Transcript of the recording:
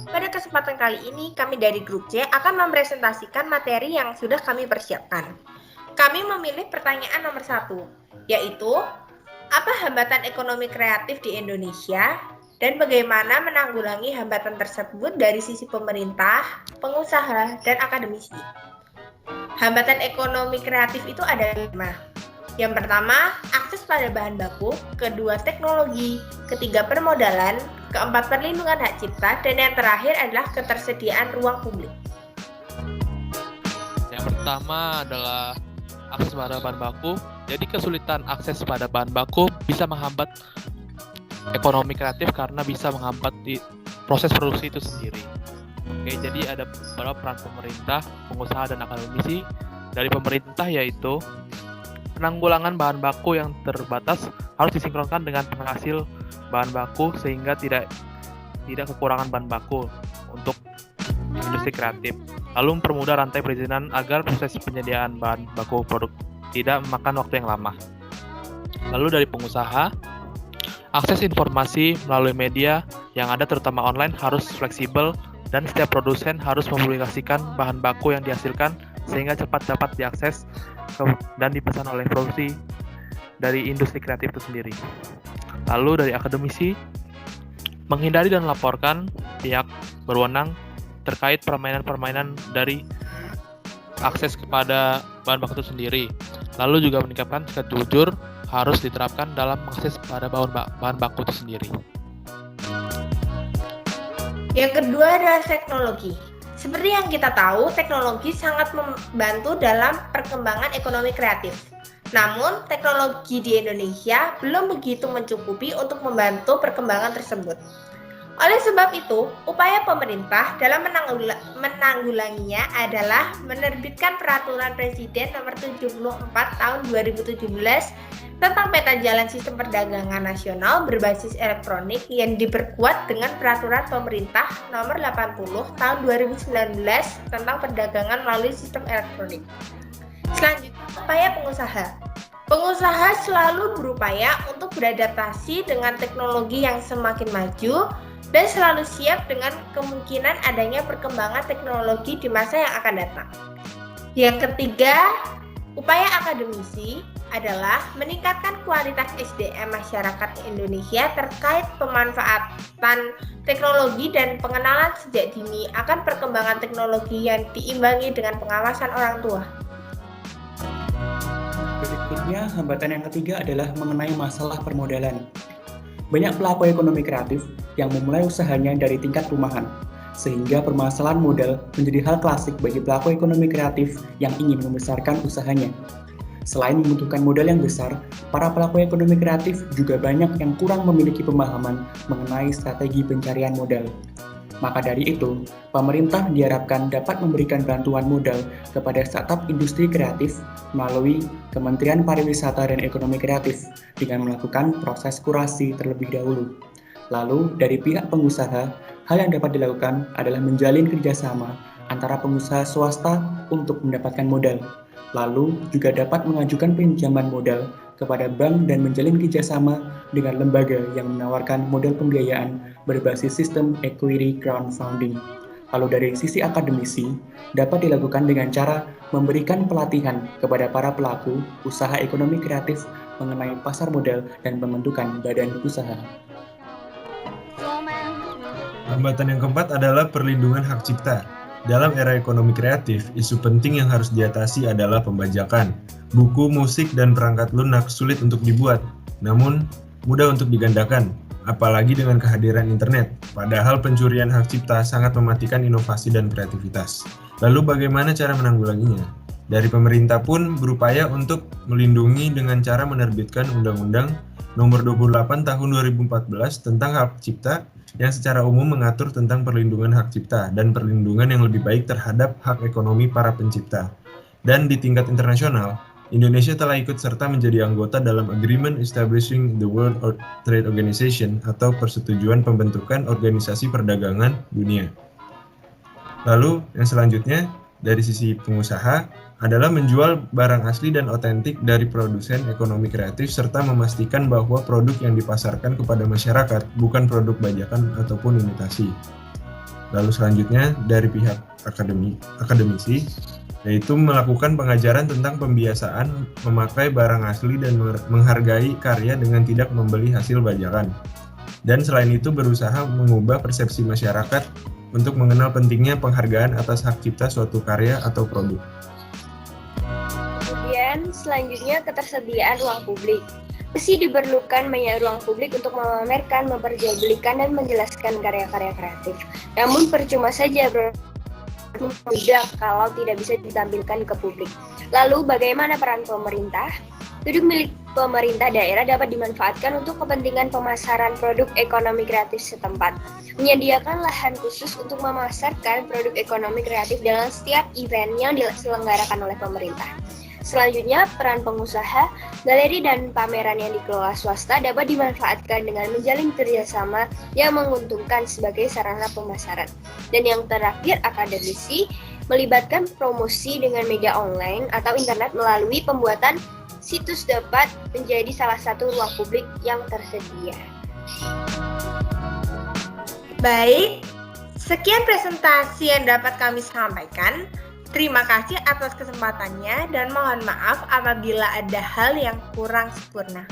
Pada kesempatan kali ini, kami dari Grup C akan mempresentasikan materi yang sudah kami persiapkan. Kami memilih pertanyaan nomor 1, yaitu apa hambatan ekonomi kreatif di Indonesia dan bagaimana menanggulangi hambatan tersebut dari sisi pemerintah, pengusaha, dan akademisi. Hambatan ekonomi kreatif itu ada 5. Yang pertama, akses pada bahan baku, kedua teknologi, ketiga permodalan, keempat perlindungan hak cipta, dan yang terakhir adalah ketersediaan ruang publik. Yang pertama adalah akses pada bahan baku. Jadi kesulitan akses pada bahan baku bisa menghambat ekonomi kreatif karena bisa menghambat di proses produksi itu sendiri. Oke, jadi ada beberapa peran pemerintah, pengusaha, dan akademisi. Dari pemerintah yaitu penanggulangan bahan baku yang terbatas harus disinkronkan dengan penghasil bahan baku sehingga tidak kekurangan bahan baku untuk industri kreatif. Lalu mempermudah rantai perizinan agar proses penyediaan bahan baku produk tidak memakan waktu yang lama. Lalu dari pengusaha, akses informasi melalui media yang ada terutama online harus fleksibel dan setiap produsen harus mempublikasikan bahan baku yang dihasilkan sehingga cepat dapat diakses dan dipesan oleh produksi dari industri kreatif itu sendiri. Lalu dari akademisi, menghindari dan melaporkan pihak berwenang terkait permainan-permainan dari akses kepada bahan baku itu sendiri. Lalu juga meningkatkan sikap jujur harus diterapkan dalam akses pada bahan baku itu sendiri. Yang kedua adalah teknologi. Seperti yang kita tahu, teknologi sangat membantu dalam perkembangan ekonomi kreatif. Namun, teknologi di Indonesia belum begitu mencukupi untuk membantu perkembangan tersebut. Oleh sebab itu, upaya pemerintah dalam menanggulanginya adalah menerbitkan Peraturan Presiden Nomor 74 Tahun 2017 tentang peta jalan sistem perdagangan nasional berbasis elektronik yang diperkuat dengan Peraturan Pemerintah Nomor 80 Tahun 2019 tentang perdagangan melalui sistem elektronik. Selanjutnya, upaya pengusaha. Pengusaha selalu berupaya untuk beradaptasi dengan teknologi yang semakin maju dan selalu siap dengan kemungkinan adanya perkembangan teknologi di masa yang akan datang. Yang ketiga, upaya akademisi adalah meningkatkan kualitas SDM masyarakat Indonesia terkait pemanfaatan teknologi dan pengenalan sejak dini akan perkembangan teknologi yang diimbangi dengan pengawasan orang tua. Berikutnya, hambatan yang ketiga adalah mengenai masalah permodalan. Banyak pelaku ekonomi kreatif yang memulai usahanya dari tingkat rumahan, sehingga permasalahan modal menjadi hal klasik bagi pelaku ekonomi kreatif yang ingin membesarkan usahanya. Selain membutuhkan modal yang besar, para pelaku ekonomi kreatif juga banyak yang kurang memiliki pemahaman mengenai strategi pencarian modal. Maka dari itu, pemerintah diharapkan dapat memberikan bantuan modal kepada startup industri kreatif melalui Kementerian Pariwisata dan Ekonomi Kreatif dengan melakukan proses kurasi terlebih dahulu. Lalu, dari pihak pengusaha, hal yang dapat dilakukan adalah menjalin kerjasama antara pengusaha swasta untuk mendapatkan modal. Lalu, juga dapat mengajukan pinjaman modal kepada bank dan menjalin kerjasama dengan lembaga yang menawarkan modal pembiayaan berbasis sistem equity crowdfunding. Lalu dari sisi akademisi, dapat dilakukan dengan cara memberikan pelatihan kepada para pelaku usaha ekonomi kreatif mengenai pasar modal dan pembentukan badan usaha. Hambatan yang keempat adalah perlindungan hak cipta. Dalam era ekonomi kreatif, isu penting yang harus diatasi adalah pembajakan. Buku, musik, dan perangkat lunak sulit untuk dibuat, namun mudah untuk digandakan, apalagi dengan kehadiran internet. Padahal pencurian hak cipta sangat mematikan inovasi dan kreativitas. Lalu bagaimana cara menanggulanginya? Dari pemerintah pun berupaya untuk melindungi dengan cara menerbitkan Undang-Undang Nomor 28 Tahun 2014 tentang hak cipta yang secara umum mengatur tentang perlindungan hak cipta dan perlindungan yang lebih baik terhadap hak ekonomi para pencipta. Dan di tingkat internasional, Indonesia telah ikut serta menjadi anggota dalam Agreement Establishing the World Trade Organization atau Persetujuan Pembentukan Organisasi Perdagangan Dunia. Lalu yang selanjutnya, dari sisi pengusaha, adalah menjual barang asli dan otentik dari produsen ekonomi kreatif serta memastikan bahwa produk yang dipasarkan kepada masyarakat bukan produk bajakan ataupun imitasi. Lalu selanjutnya dari pihak akademisi, yaitu melakukan pengajaran tentang pembiasaan memakai barang asli dan menghargai karya dengan tidak membeli hasil bajakan. Dan selain itu berusaha mengubah persepsi masyarakat untuk mengenal pentingnya penghargaan atas hak cipta suatu karya atau produk. Kemudian selanjutnya ketersediaan ruang publik. Mesti diperlukan banyak ruang publik untuk memamerkan, memperjualbelikan, dan menjelaskan karya-karya kreatif. Namun percuma saja mudah kalau tidak bisa ditampilkan ke publik. Lalu bagaimana peran pemerintah? Gedung milik pemerintah daerah dapat dimanfaatkan untuk kepentingan pemasaran produk ekonomi kreatif setempat. Menyediakan lahan khusus untuk memasarkan produk ekonomi kreatif dalam setiap event yang diselenggarakan oleh pemerintah. Selanjutnya, peran pengusaha, galeri dan pameran yang dikelola swasta dapat dimanfaatkan dengan menjalin kerjasama yang menguntungkan sebagai sarana pemasaran. Dan yang terakhir, akademisi, melibatkan promosi dengan media online atau internet melalui pembuatan situs dapat menjadi salah satu ruang publik yang tersedia. Baik, sekian presentasi yang dapat kami sampaikan. Terima kasih atas kesempatannya dan mohon maaf apabila ada hal yang kurang sempurna.